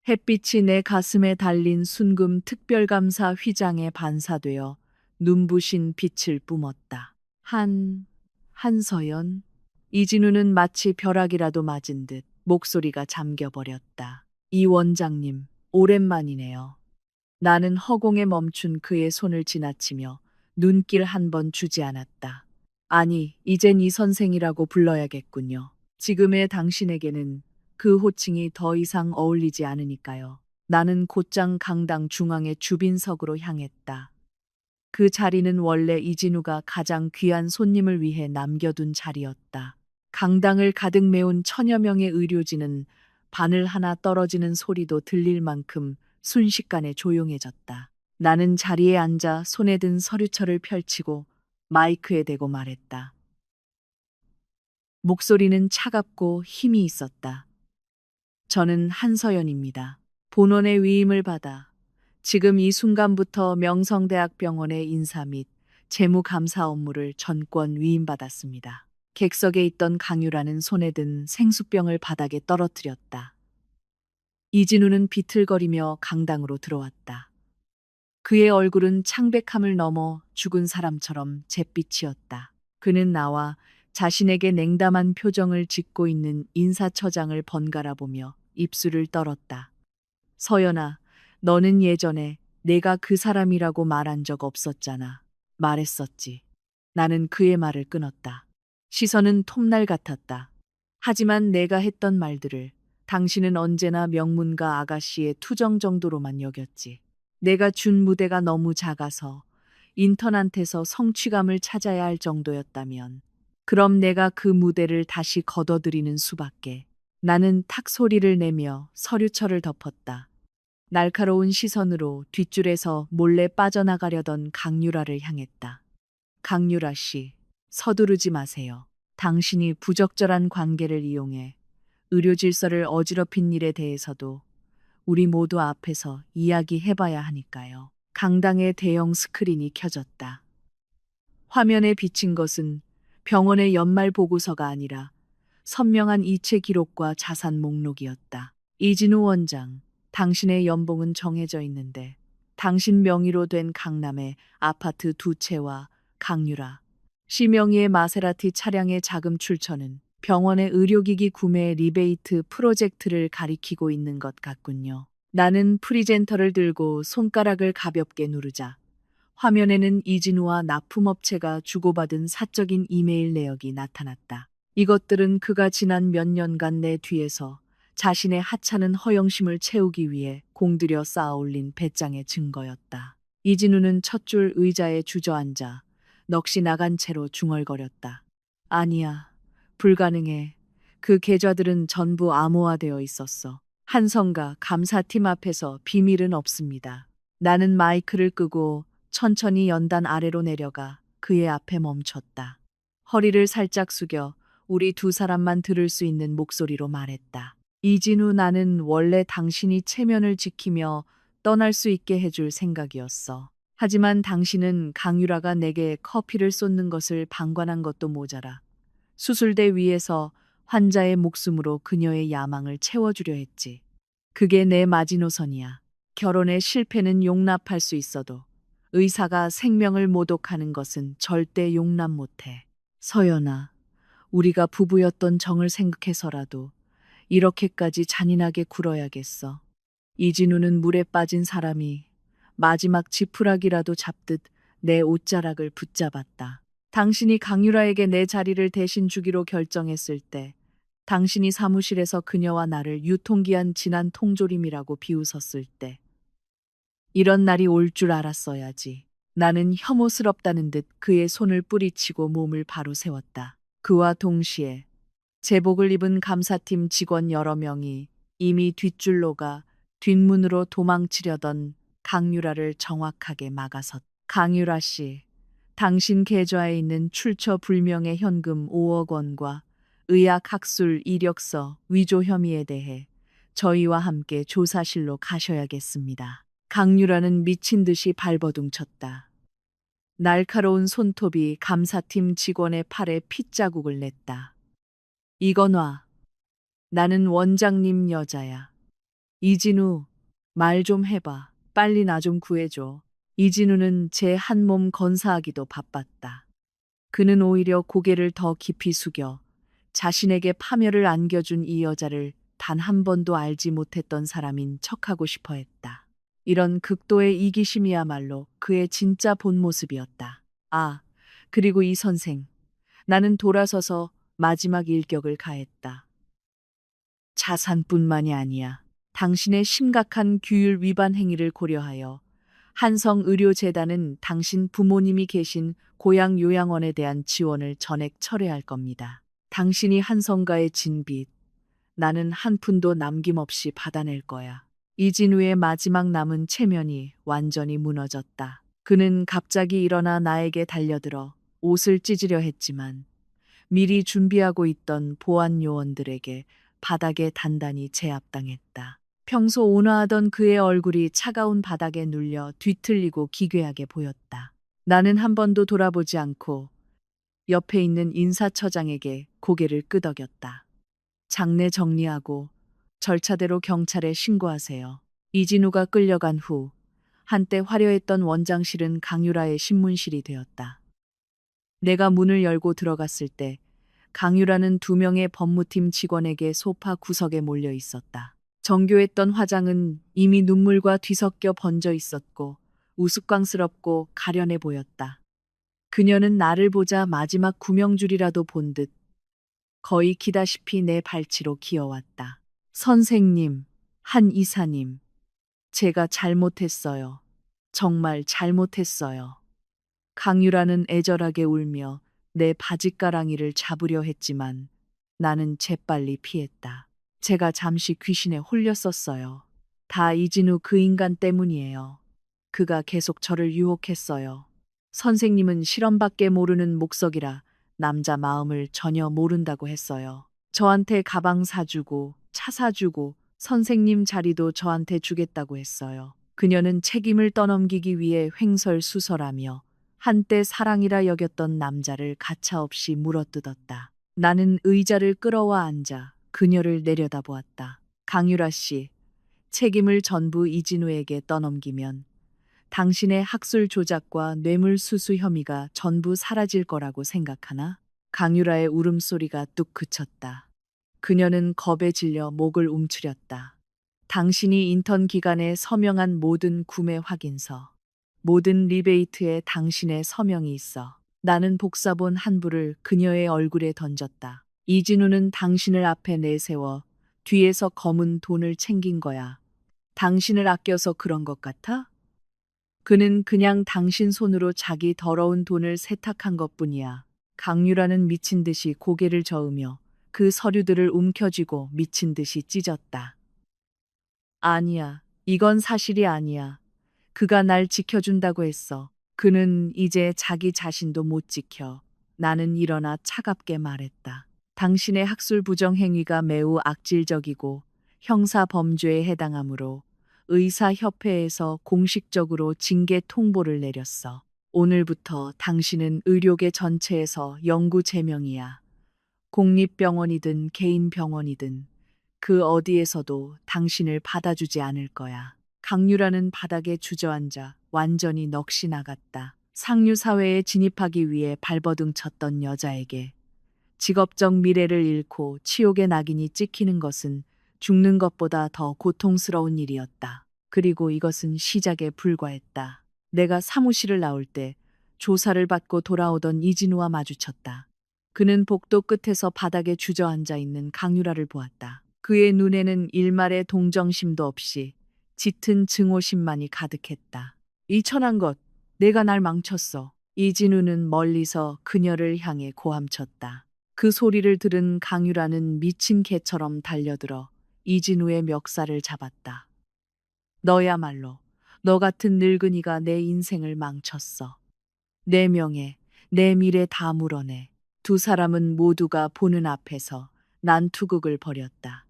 햇빛이 내 가슴에 달린 순금 특별감사 휘장에 반사되어 눈부신 빛을 뿜었다. 한서연. 이진우는 마치 벼락이라도 맞은 듯 목소리가 잠겨버렸다. 이 원장님, 오랜만이네요. 나는 허공에 멈춘 그의 손을 지나치며 눈길 한 번 주지 않았다. 아니, 이젠 이 선생이라고 불러야겠군요. 지금의 당신에게는 그 호칭이 더 이상 어울리지 않으니까요. 나는 곧장 강당 중앙의 주빈석으로 향했다. 그 자리는 원래 이진우가 가장 귀한 손님을 위해 남겨둔 자리였다. 강당을 가득 메운 천여 명의 의료진은 바늘 하나 떨어지는 소리도 들릴 만큼 순식간에 조용해졌다. 나는 자리에 앉아 손에 든 서류철을 펼치고 마이크에 대고 말했다. 목소리는 차갑고 힘이 있었다. 저는 한서연입니다. 본원의 위임을 받아 지금 이 순간부터 명성대학병원의 인사 및 재무감사 업무를 전권 위임받았습니다. 객석에 있던 강유라는 손에 든 생수병을 바닥에 떨어뜨렸다. 이진우는 비틀거리며 강당으로 들어왔다. 그의 얼굴은 창백함을 넘어 죽은 사람처럼 잿빛이었다. 그는 나와 자신에게 냉담한 표정을 짓고 있는 인사처장을 번갈아 보며 입술을 떨었다. 서연아, 너는 예전에 내가 그 사람이라고 말한 적 없었잖아. 말했었지. 나는 그의 말을 끊었다. 시선은 톱날 같았다. 하지만 내가 했던 말들을 당신은 언제나 명문가 아가씨의 투정 정도로만 여겼지. 내가 준 무대가 너무 작아서 인턴한테서 성취감을 찾아야 할 정도였다면, 그럼 내가 그 무대를 다시 걷어들이는 수밖에. 나는 탁 소리를 내며 서류철을 덮었다. 날카로운 시선으로 뒷줄에서 몰래 빠져나가려던 강유라를 향했다. 강유라 씨, 서두르지 마세요. 당신이 부적절한 관계를 이용해 의료 질서를 어지럽힌 일에 대해서도 우리 모두 앞에서 이야기해봐야 하니까요. 강당의 대형 스크린이 켜졌다. 화면에 비친 것은 병원의 연말 보고서가 아니라 선명한 이체 기록과 자산 목록이었다. 이진우 원장, 당신의 연봉은 정해져 있는데 당신 명의로 된 강남의 아파트 2채와 강유라 씨 명의의 마세라티 차량의 자금 출처는 병원의 의료기기 구매 리베이트 프로젝트를 가리키고 있는 것 같군요. 나는 프리젠터를 들고 손가락을 가볍게 누르자 화면에는 이진우와 납품업체가 주고받은 사적인 이메일 내역이 나타났다. 이것들은 그가 지난 몇 년간 내 뒤에서 자신의 하찮은 허영심을 채우기 위해 공들여 쌓아올린 배짱의 증거였다. 이진우는 첫 줄 의자에 주저앉아 넋이 나간 채로 중얼거렸다. 아니야, 불가능해. 그 계좌들은 전부 암호화되어 있었어. 한성가 감사팀 앞에서 비밀은 없습니다. 나는 마이크를 끄고 천천히 연단 아래로 내려가 그의 앞에 멈췄다. 허리를 살짝 숙여 우리 두 사람만 들을 수 있는 목소리로 말했다. 이진우, 나는 원래 당신이 체면을 지키며 떠날 수 있게 해줄 생각이었어. 하지만 당신은 강유라가 내게 커피를 쏟는 것을 방관한 것도 모자라 수술대 위에서 환자의 목숨으로 그녀의 야망을 채워주려 했지. 그게 내 마지노선이야. 결혼의 실패는 용납할 수 있어도 의사가 생명을 모독하는 것은 절대 용납 못해. 서연아, 우리가 부부였던 정을 생각해서라도 이렇게까지 잔인하게 굴어야겠어. 이진우는 물에 빠진 사람이 마지막 지푸라기라도 잡듯 내 옷자락을 붙잡았다. 당신이 강유라에게 내 자리를 대신 주기로 결정했을 때, 당신이 사무실에서 그녀와 나를 유통기한 지난 통조림이라고 비웃었을 때, 이런 날이 올 줄 알았어야지. 나는 혐오스럽다는 듯 그의 손을 뿌리치고 몸을 바로 세웠다. 그와 동시에 제복을 입은 감사팀 직원 여러 명이 이미 뒷줄로 가 뒷문으로 도망치려던 강유라를 정확하게 막아섰다. 강유라 씨, 당신 계좌에 있는 출처 불명의 현금 5억 원과 의학학술 이력서 위조 혐의에 대해 저희와 함께 조사실로 가셔야겠습니다. 강유라는 미친 듯이 발버둥 쳤다. 날카로운 손톱이 감사팀 직원의 팔에 핏자국을 냈다. 이거 놔. 나는 원장님 여자야. 이진우, 말 좀 해봐. 빨리 나 좀 구해줘. 이진우는 제 한 몸 건사하기도 바빴다. 그는 오히려 고개를 더 깊이 숙여 자신에게 파멸을 안겨준 이 여자를 단 한 번도 알지 못했던 사람인 척하고 싶어 했다. 이런 극도의 이기심이야말로 그의 진짜 본 모습이었다. 아, 그리고 이 선생. 나는 돌아서서 마지막 일격을 가했다. 자산뿐만이 아니야. 당신의 심각한 규율 위반 행위를 고려하여 한성의료재단은 당신 부모님이 계신 고향 요양원에 대한 지원을 전액 철회할 겁니다. 당신이 한성가에 진 빚, 나는 한 푼도 남김없이 받아낼 거야. 이진우의 마지막 남은 체면이 완전히 무너졌다. 그는 갑자기 일어나 나에게 달려들어 옷을 찢으려 했지만 미리 준비하고 있던 보안 요원들에게 바닥에 단단히 제압당했다. 평소 온화하던 그의 얼굴이 차가운 바닥에 눌려 뒤틀리고 기괴하게 보였다. 나는 한 번도 돌아보지 않고 옆에 있는 인사처장에게 고개를 끄덕였다. 장례 정리하고 절차대로 경찰에 신고하세요. 이진우가 끌려간 후 한때 화려했던 원장실은 강유라의 신문실이 되었다. 내가 문을 열고 들어갔을 때 강유라는 2명의 법무팀 직원에게 소파 구석에 몰려 있었다. 정교했던 화장은 이미 눈물과 뒤섞여 번져 있었고 우스꽝스럽고 가련해 보였다. 그녀는 나를 보자 마지막 구명줄이라도 본 듯 거의 기다시피 내 발치로 기어왔다. 선생님, 한 이사님, 제가 잘못했어요. 정말 잘못했어요. 강유라는 애절하게 울며 내 바짓가랑이를 잡으려 했지만 나는 재빨리 피했다. 제가 잠시 귀신에 홀렸었어요. 다 이진우 그 인간 때문이에요. 그가 계속 저를 유혹했어요. 선생님은 실험밖에 모르는 목석이라 남자 마음을 전혀 모른다고 했어요. 저한테 가방 사주고 차 사주고 선생님 자리도 저한테 주겠다고 했어요. 그녀는 책임을 떠넘기기 위해 횡설수설하며 한때 사랑이라 여겼던 남자를 가차없이 물어뜯었다. 나는 의자를 끌어와 앉아 그녀를 내려다보았다. 강유라 씨, 책임을 전부 이진우에게 떠넘기면 당신의 학술 조작과 뇌물수수 혐의가 전부 사라질 거라고 생각하나? 강유라의 울음소리가 뚝 그쳤다. 그녀는 겁에 질려 목을 움츠렸다. 당신이 인턴 기간에 서명한 모든 구매 확인서, 모든 리베이트에 당신의 서명이 있어. 나는 복사본 한 부를 그녀의 얼굴에 던졌다. 이진우는 당신을 앞에 내세워 뒤에서 검은 돈을 챙긴 거야. 당신을 아껴서 그런 것 같아? 그는 그냥 당신 손으로 자기 더러운 돈을 세탁한 것뿐이야. 강유라는 미친 듯이 고개를 저으며 그 서류들을 움켜쥐고 미친 듯이 찢었다. 아니야. 이건 사실이 아니야. 그가 날 지켜준다고 했어. 그는 이제 자기 자신도 못 지켜. 나는 일어나 차갑게 말했다. 당신의 학술 부정 행위가 매우 악질적이고 형사 범죄에 해당하므로 의사협회에서 공식적으로 징계 통보를 내렸어. 오늘부터 당신은 의료계 전체에서 영구 제명이야. 공립병원이든 개인 병원이든 그 어디에서도 당신을 받아주지 않을 거야. 강유라는 바닥에 주저앉아 완전히 넋이 나갔다. 상류 사회에 진입하기 위해 발버둥 쳤던 여자에게 직업적 미래를 잃고 치욕의 낙인이 찍히는 것은 죽는 것보다 더 고통스러운 일이었다. 그리고 이것은 시작에 불과했다. 내가 사무실을 나올 때 조사를 받고 돌아오던 이진우와 마주쳤다. 그는 복도 끝에서 바닥에 주저앉아 있는 강유라를 보았다. 그의 눈에는 일말의 동정심도 없이 짙은 증오심만이 가득했다. 이 천한 것, 내가 날 망쳤어. 이진우는 멀리서 그녀를 향해 고함쳤다. 그 소리를 들은 강유라는 미친 개처럼 달려들어 이진우의 멱살을 잡았다. 너야말로, 너 같은 늙은이가 내 인생을 망쳤어. 내 명예, 내 미래 다 물어내. 두 사람은 모두가 보는 앞에서 난투극을 벌였다.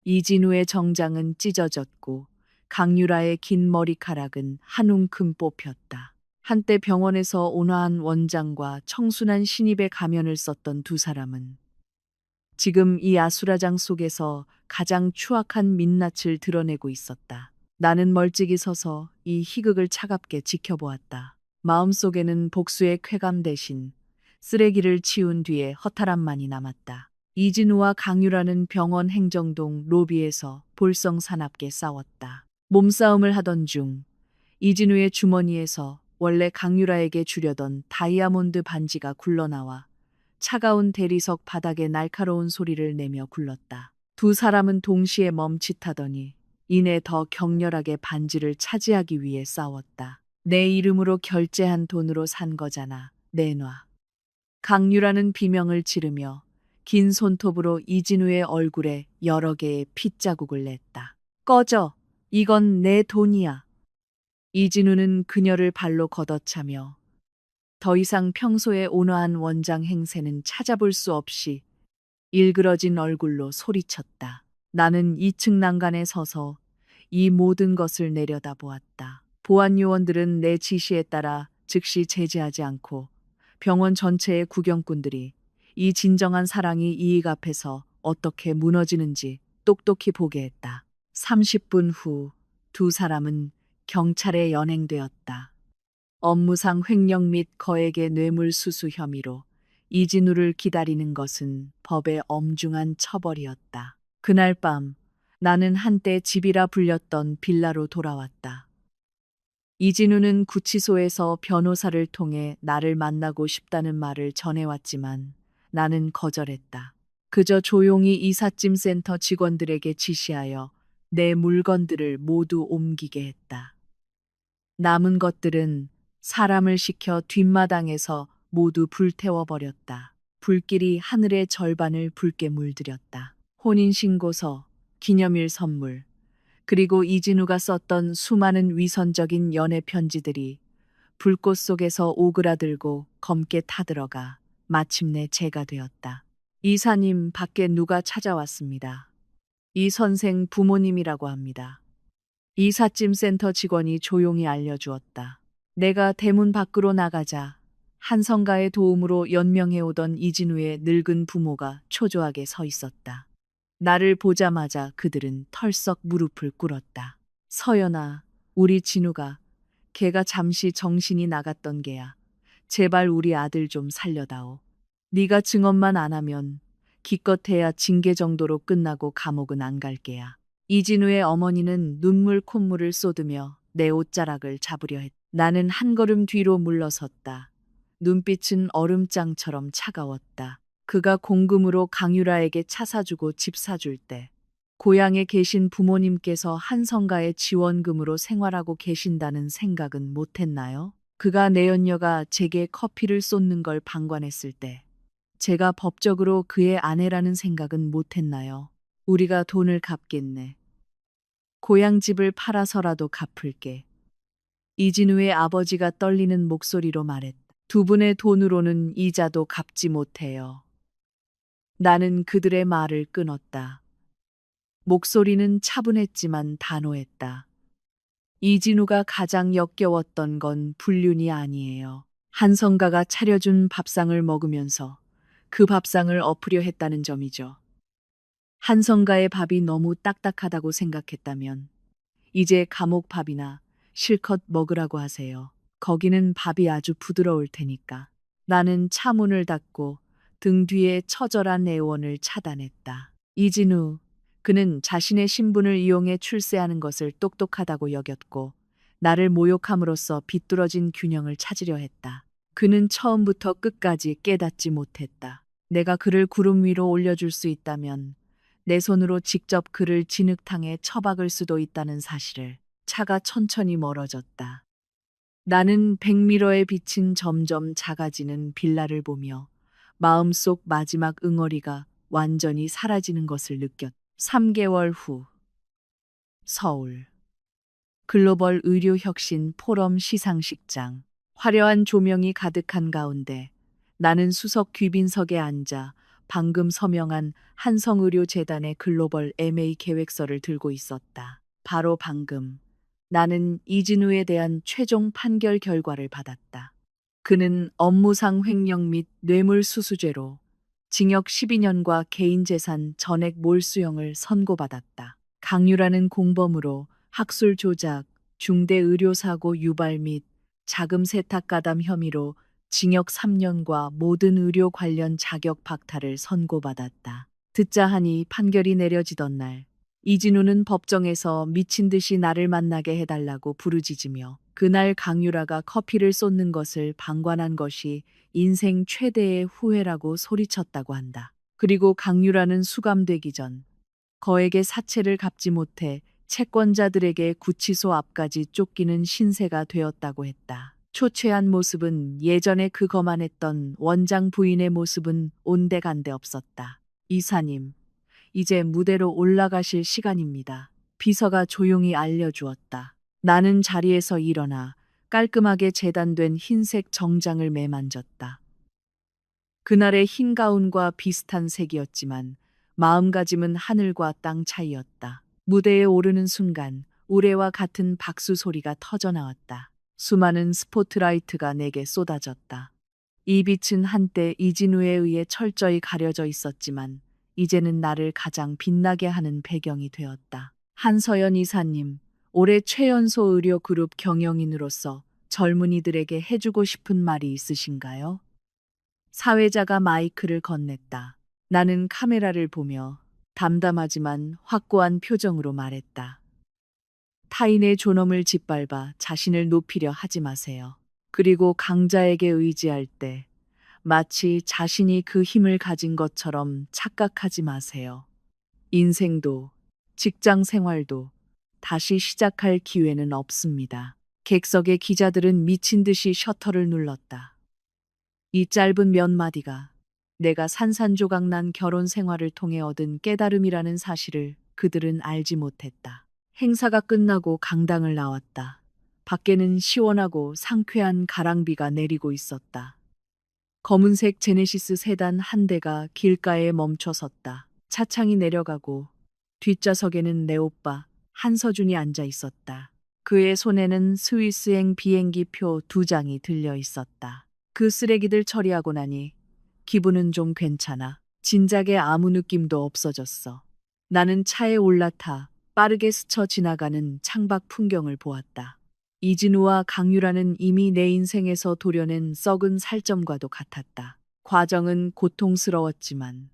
이진우의 정장은 찢어졌고 강유라의 긴 머리카락은 한 움큼 뽑혔다. 한때 병원에서 온화한 원장과 청순한 신입의 가면을 썼던 두 사람은 지금 이 아수라장 속에서 가장 추악한 민낯을 드러내고 있었다. 나는 멀찍이 서서 이 희극을 차갑게 지켜보았다. 마음속에는 복수의 쾌감 대신 쓰레기를 치운 뒤에 허탈함만이 남았다. 이진우와 강유라는 병원 행정동 로비에서 볼성사납게 싸웠다. 몸싸움을 하던 중 이진우의 주머니에서 원래 강유라에게 주려던 다이아몬드 반지가 굴러나와 차가운 대리석 바닥에 날카로운 소리를 내며 굴렀다. 두 사람은 동시에 멈칫하더니 이내 더 격렬하게 반지를 차지하기 위해 싸웠다. 내 이름으로 결제한 돈으로 산 거잖아. 내놔. 강유라는 비명을 지르며 긴 손톱으로 이진우의 얼굴에 여러 개의 핏자국을 냈다. 꺼져. 이건 내 돈이야. 이진우는 그녀를 발로 걷어차며 더 이상 평소의 온화한 원장 행세는 찾아볼 수 없이 일그러진 얼굴로 소리쳤다. 나는 2층 난간에 서서 이 모든 것을 내려다보았다. 보안 요원들은 내 지시에 따라 즉시 제재하지 않고 병원 전체의 구경꾼들이 이 진정한 사랑이 이익 앞에서 어떻게 무너지는지 똑똑히 보게 했다. 30분 후 두 사람은 경찰에 연행되었다. 업무상 횡령 및 거액의 뇌물수수 혐의로 이진우를 기다리는 것은 법의 엄중한 처벌이었다. 그날 밤 나는 한때 집이라 불렸던 빌라로 돌아왔다. 이진우는 구치소에서 변호사를 통해 나를 만나고 싶다는 말을 전해왔지만 나는 거절했다. 그저 조용히 이삿짐 센터 직원들에게 지시하여 내 물건들을 모두 옮기게 했다. 남은 것들은 사람을 시켜 뒷마당에서 모두 불태워버렸다. 불길이 하늘의 절반을 붉게 물들였다. 혼인신고서, 기념일 선물, 그리고 이진우가 썼던 수많은 위선적인 연애 편지들이 불꽃 속에서 오그라들고 검게 타들어가 마침내 제가 되었다. 이사님, 밖에 누가 찾아왔습니다. 이 선생 부모님이라고 합니다. 이삿짐 센터 직원이 조용히 알려주었다. 내가 대문 밖으로 나가자 한성가의 도움으로 연명해오던 이진우의 늙은 부모가 초조하게 서 있었다. 나를 보자마자 그들은 털썩 무릎을 꿇었다. 서연아, 우리 진우가, 걔가 잠시 정신이 나갔던 게야. 제발 우리 아들 좀 살려다오. 네가 증언만 안 하면 기껏해야 징계 정도로 끝나고 감옥은 안 갈 게야. 이진우의 어머니는 눈물 콧물을 쏟으며 내 옷자락을 잡으려 했다. 나는 한 걸음 뒤로 물러섰다. 눈빛은 얼음장처럼 차가웠다. 그가 공금으로 강유라에게 차 사주고 집 사줄 때 고향에 계신 부모님께서 한성가의 지원금으로 생활하고 계신다는 생각은 못했나요? 그가 내연녀가 제게 커피를 쏟는 걸 방관했을 때 제가 법적으로 그의 아내라는 생각은 못했나요? 우리가 돈을 갚겠네. 고향 집을 팔아서라도 갚을게. 이진우의 아버지가 떨리는 목소리로 말했다. 두 분의 돈으로는 이자도 갚지 못해요. 나는 그들의 말을 끊었다. 목소리는 차분했지만 단호했다. 이진우가 가장 역겨웠던 건 불륜이 아니에요. 한성가가 차려준 밥상을 먹으면서 그 밥상을 엎으려 했다는 점이죠. 한성가의 밥이 너무 딱딱하다고 생각했다면 이제 감옥 밥이나 실컷 먹으라고 하세요. 거기는 밥이 아주 부드러울 테니까. 나는 차 문을 닫고 등 뒤에 처절한 애원을 차단했다. 이진우, 그는 자신의 신분을 이용해 출세하는 것을 똑똑하다고 여겼고 나를 모욕함으로써 비뚤어진 균형을 찾으려 했다. 그는 처음부터 끝까지 깨닫지 못했다. 내가 그를 구름 위로 올려줄 수 있다면 내 손으로 직접 그를 진흙탕에 처박을 수도 있다는 사실을. 차가 천천히 멀어졌다. 나는 백미러에 비친 점점 작아지는 빌라를 보며 마음속 마지막 응어리가 완전히 사라지는 것을 느꼈다. 3개월 후 서울 글로벌 의료혁신 포럼 시상식장. 화려한 조명이 가득한 가운데 나는 수석 귀빈석에 앉아 방금 서명한 한성의료재단의 글로벌 MA 계획서를 들고 있었다. 바로 방금 나는 이진우에 대한 최종 판결 결과를 받았다. 그는 업무상 횡령 및 뇌물수수죄로 징역 12년과 개인재산 전액 몰수형을 선고받았다. 강유라는 공범으로 학술 조작, 중대 의료사고 유발 및 자금 세탁 가담 혐의로 징역 3년과 모든 의료 관련 자격 박탈을 선고받았다. 듣자 하니 판결이 내려지던 날 이진우는 법정에서 미친 듯이 나를 만나게 해달라고 부르짖으며 그날 강유라가 커피를 쏟는 것을 방관한 것이 인생 최대의 후회라고 소리쳤다고 한다. 그리고 강유라는 수감되기 전 거액의 사채를 갚지 못해 채권자들에게 구치소 앞까지 쫓기는 신세가 되었다고 했다. 초췌한 모습은 예전에 그 거만했던 원장 부인의 모습은 온데간데 없었다. 이사님, 이제 무대로 올라가실 시간입니다. 비서가 조용히 알려주었다. 나는 자리에서 일어나 깔끔하게 재단된 흰색 정장을 매만졌다. 그날의 흰 가운과 비슷한 색이었지만 마음가짐은 하늘과 땅 차이였다. 무대에 오르는 순간 우레와 같은 박수 소리가 터져나왔다. 수많은 스포트라이트가 내게 쏟아졌다. 이 빛은 한때 이진우에 의해 철저히 가려져 있었지만 이제는 나를 가장 빛나게 하는 배경이 되었다. 한서연 이사님, 올해 최연소 의료그룹 경영인으로서 젊은이들에게 해주고 싶은 말이 있으신가요? 사회자가 마이크를 건넸다. 나는 카메라를 보며 담담하지만 확고한 표정으로 말했다. 타인의 존엄을 짓밟아 자신을 높이려 하지 마세요. 그리고 강자에게 의지할 때 마치 자신이 그 힘을 가진 것처럼 착각하지 마세요. 인생도 직장 생활도 다시 시작할 기회는 없습니다. 객석의 기자들은 미친 듯이 셔터를 눌렀다. 이 짧은 몇 마디가 내가 산산조각난 결혼 생활을 통해 얻은 깨달음이라는 사실을 그들은 알지 못했다. 행사가 끝나고 강당을 나왔다. 밖에는 시원하고 상쾌한 가랑비가 내리고 있었다. 검은색 제네시스 세단 한 대가 길가에 멈춰 섰다. 차창이 내려가고 뒷좌석에는 내 오빠 한서준이 앉아 있었다. 그의 손에는 스위스행 비행기표 2장이 들려 있었다. 그 쓰레기들 처리하고 나니 기분은 좀 괜찮아. 진작에 아무 느낌도 없어졌어. 나는 차에 올라타 빠르게 스쳐 지나가는 창밖 풍경을 보았다. 이진우와 강유라는 이미 내 인생에서 도려낸 썩은 살점과도 같았다. 과정은 고통스러웠지만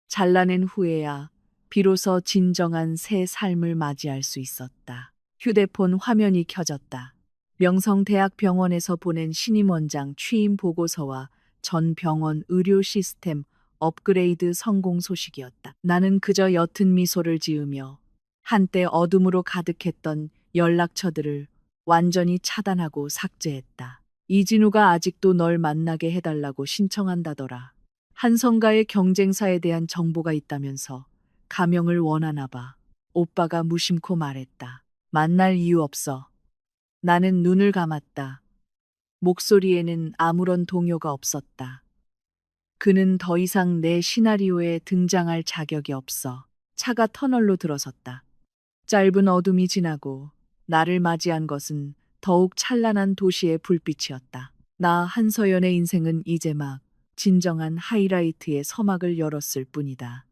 잘라낸 후에야 비로소 진정한 새 삶을 맞이할 수 있었다. 휴대폰 화면이 켜졌다. 명성대학병원에서 보낸 신임 원장 취임 보고서와 전 병원 의료 시스템 업그레이드 성공 소식이었다. 나는 그저 옅은 미소를 지으며 한때 어둠으로 가득했던 연락처들을 완전히 차단하고 삭제했다. 이진우가 아직도 널 만나게 해달라고 신청한다더라. 한성가의 경쟁사에 대한 정보가 있다면서 가명을 원하나 봐. 오빠가 무심코 말했다. 만날 이유 없어. 나는 눈을 감았다. 목소리에는 아무런 동요가 없었다. 그는 더 이상 내 시나리오에 등장할 자격이 없어. 차가 터널로 들어섰다. 짧은 어둠이 지나고 나를 맞이한 것은 더욱 찬란한 도시의 불빛이었다. 나 한서연의 인생은 이제 막 진정한 하이라이트의 서막을 열었을 뿐이다.